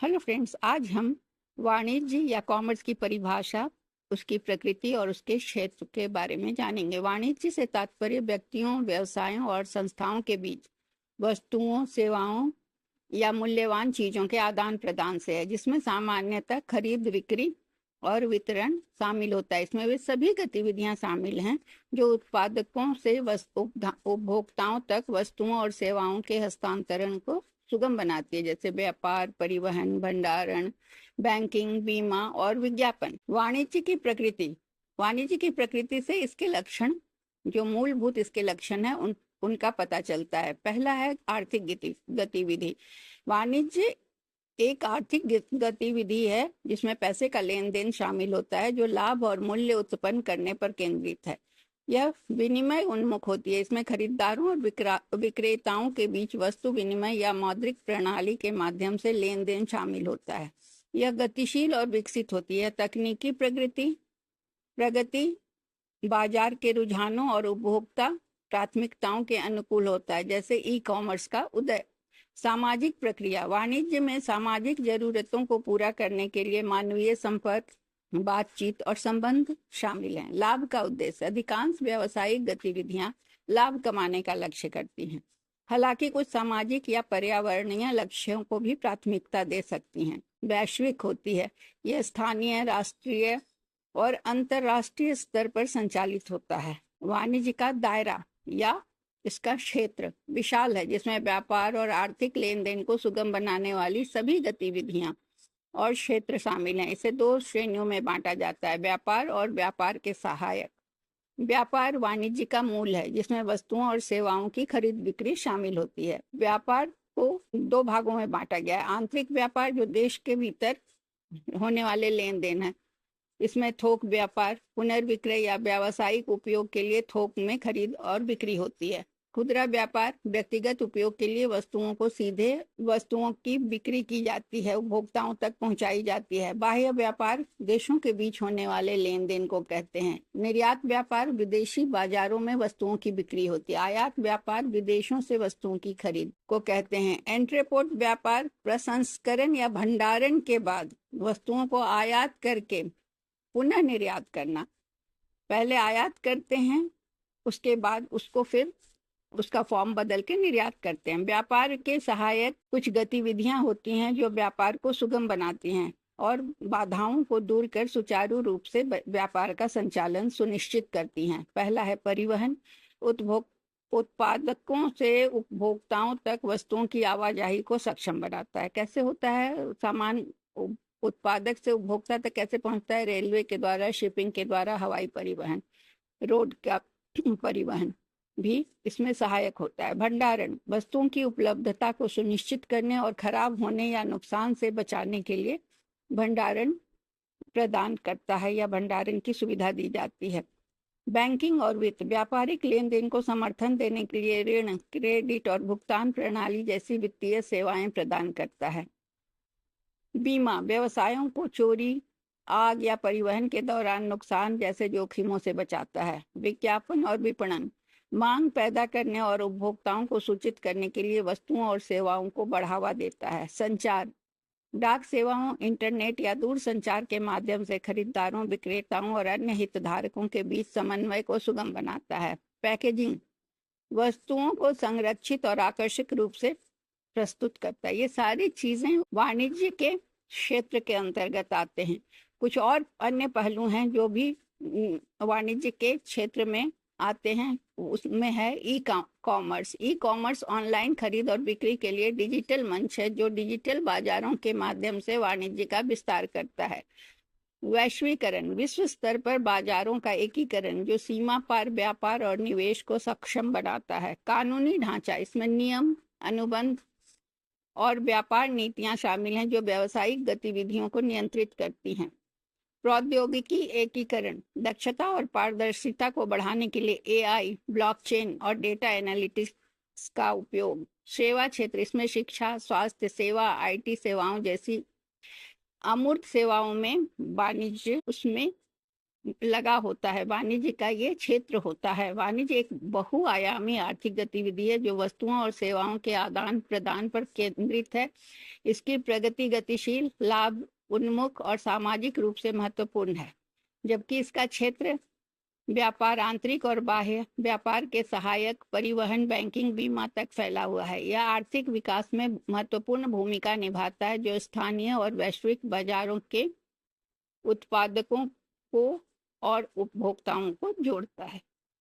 Hello friends, आज हम वाणिज्य या कॉमर्स की परिभाषा, उसकी प्रकृति और उसके क्षेत्र के बारे में जानेंगे। वाणिज्य से तात्पर्य व्यक्तियों, व्यवसायों और संस्थाओं के बीच वस्तुओं, सेवाओं या मूल्यवान चीजों के आदान प्रदान से है, जिसमें सामान्यतः खरीद, बिक्री और वितरण शामिल होता है। इसमें वे सभी गतिविधियां शामिल हैं जो उत्पादकों से उपभोक्ताओं तक वस्तुओं और सेवाओं के हस्तांतरण को सुगम बनाती है, जैसे व्यापार, परिवहन, भंडारण, बैंकिंग, बीमा और विज्ञापन। वाणिज्य की प्रकृति से इसके लक्षण, जो मूलभूत इसके लक्षण है, उनका पता चलता है। पहला है आर्थिक गतिविधि। वाणिज्य एक आर्थिक गतिविधि है जिसमें पैसे का लेन देन शामिल होता है, जो लाभ और मूल्य उत्पन्न करने पर केंद्रित है। यह विनिमय उन्मुख होती है। इसमें खरीदारों और विक्रेताओं के बीच वस्तु विनिमय या मौद्रिक प्रणाली के माध्यम से लेन देन शामिल होता है। यह गतिशील और विकसित होती है। तकनीकी प्रगति बाजार के रुझानों और उपभोक्ता प्राथमिकताओं के अनुकूल होता है, जैसे ई कॉमर्स का उदय। सामाजिक प्रक्रिया। वाणिज्य में सामाजिक जरूरतों को पूरा करने के लिए मानवीय संपर्क, बातचीत और संबंध शामिल हैं। लाभ का उद्देश्य। अधिकांश व्यावसायिक गतिविधियां लाभ कमाने का लक्ष्य करती हैं, हालांकि कुछ सामाजिक या पर्यावरणीय लक्ष्यों को भी प्राथमिकता दे सकती हैं। वैश्विक होती है। यह स्थानीय, राष्ट्रीय और अंतर्राष्ट्रीय स्तर पर संचालित होता है। वाणिज्य का दायरा या इसका क्षेत्र विशाल है, जिसमें व्यापार और आर्थिक लेन देन को सुगम बनाने वाली सभी गतिविधियां और क्षेत्र शामिल हैं। इसे दो श्रेणियों में बांटा जाता है, व्यापार और व्यापार के सहायक। व्यापार वाणिज्य का मूल है, जिसमें वस्तुओं और सेवाओं की खरीद बिक्री शामिल होती है। व्यापार को दो भागों में बांटा गया है। आंतरिक व्यापार, जो देश के भीतर होने वाले लेन देन है। इसमें थोक व्यापार, पुनर्विक्रय या व्यावसायिक उपयोग के लिए थोक में खरीद और बिक्री होती है। खुदरा व्यापार, व्यक्तिगत उपयोग के लिए वस्तुओं की बिक्री की जाती है, उपभोक्ताओं तक पहुंचाई जाती है। बाह्य व्यापार देशों के बीच होने वाले लेन देन को कहते हैं। निर्यात व्यापार, विदेशी बाजारों में वस्तुओं की बिक्री होती है। आयात व्यापार, विदेशों से वस्तुओं की खरीद को कहते हैं। एंट्रेपोर्ट व्यापार, प्रसंस्करण या भंडारण के बाद वस्तुओं को आयात करके पुनः निर्यात करना। पहले आयात करते हैं, उसके बाद उसको फिर उसका फॉर्म बदल के निर्यात करते हैं। व्यापार के सहायक कुछ गतिविधियां होती हैं जो व्यापार को सुगम बनाती हैं और बाधाओं को दूर कर सुचारू रूप से व्यापार का संचालन सुनिश्चित करती हैं। पहला है परिवहन। उत्पादकों से उपभोक्ताओं तक वस्तुओं की आवाजाही को सक्षम बनाता है। कैसे होता है? सामान उत्पादक से उपभोक्ता तक कैसे पहुंचता है? रेलवे के द्वारा, शिपिंग के द्वारा, हवाई परिवहन, रोड का परिवहन भी इसमें सहायक होता है। भंडारण वस्तुओं की उपलब्धता को सुनिश्चित करने और खराब होने या नुकसान से बचाने के लिए भंडारण प्रदान करता है या भंडारण की सुविधा दी जाती है। बैंकिंग और वित्त व्यापारिक लेन देन को समर्थन देने के लिए ऋण, क्रेडिट और भुगतान प्रणाली जैसी वित्तीय सेवाएं प्रदान करता है। बीमा व्यवसायों को चोरी, आग या परिवहन के दौरान नुकसान जैसे जोखिमों से बचाता है। विज्ञापन और विपणन मांग पैदा करने और उपभोक्ताओं को सूचित करने के लिए वस्तुओं और सेवाओं को बढ़ावा देता है। संचार डाक सेवाओं, इंटरनेट या दूर संचार के माध्यम से खरीदारों, विक्रेताओं और अन्य हितधारकों के बीच समन्वय को सुगम बनाता है। पैकेजिंग वस्तुओं को संरक्षित और आकर्षक रूप से प्रस्तुत करता है। ये सारी चीजें वाणिज्य के क्षेत्र के अंतर्गत आते हैं। कुछ और अन्य पहलू हैं जो भी वाणिज्य के क्षेत्र में आते हैं। उसमें है ई कॉमर्स ऑनलाइन खरीद और बिक्री के लिए डिजिटल मंच है, जो डिजिटल बाजारों के माध्यम से वाणिज्य का विस्तार करता है। वैश्वीकरण विश्व स्तर पर बाजारों का एकीकरण, जो सीमा पार व्यापार और निवेश को सक्षम बनाता है। कानूनी ढांचा इसमें नियम, अनुबंध और व्यापार नीतियां शामिल हैं जो व्यावसायिक गतिविधियों को नियंत्रित करती हैं। प्रौद्योगिकी एकीकरण दक्षता और पारदर्शिता को बढ़ाने के लिए एआई, ब्लॉकचेन और डेटा एनालिटिक्स का उपयोग। सेवा क्षेत्र इसमें शिक्षा, स्वास्थ्य सेवा, आईटी सेवाओं जैसी अमूर्त सेवाओं में वाणिज्य उसमें लगा होता है। वाणिज्य का ये क्षेत्र होता है। वाणिज्य एक बहुआयामी आर्थिक गतिविधि है जो वस्तुओं और सेवाओं के आदान प्रदान पर केंद्रित है। इसकी प्रगति गतिशील, लाभ उन्मुख और सामाजिक रूप से महत्वपूर्ण है, जबकि इसका क्षेत्र व्यापार, आंतरिक और बाह्य व्यापार के सहायक, परिवहन, बैंकिंग, बीमा तक फैला हुआ है। यह आर्थिक विकास में महत्वपूर्ण भूमिका निभाता है, जो स्थानीय और वैश्विक बाजारों के उत्पादकों को और उपभोक्ताओं को जोड़ता है।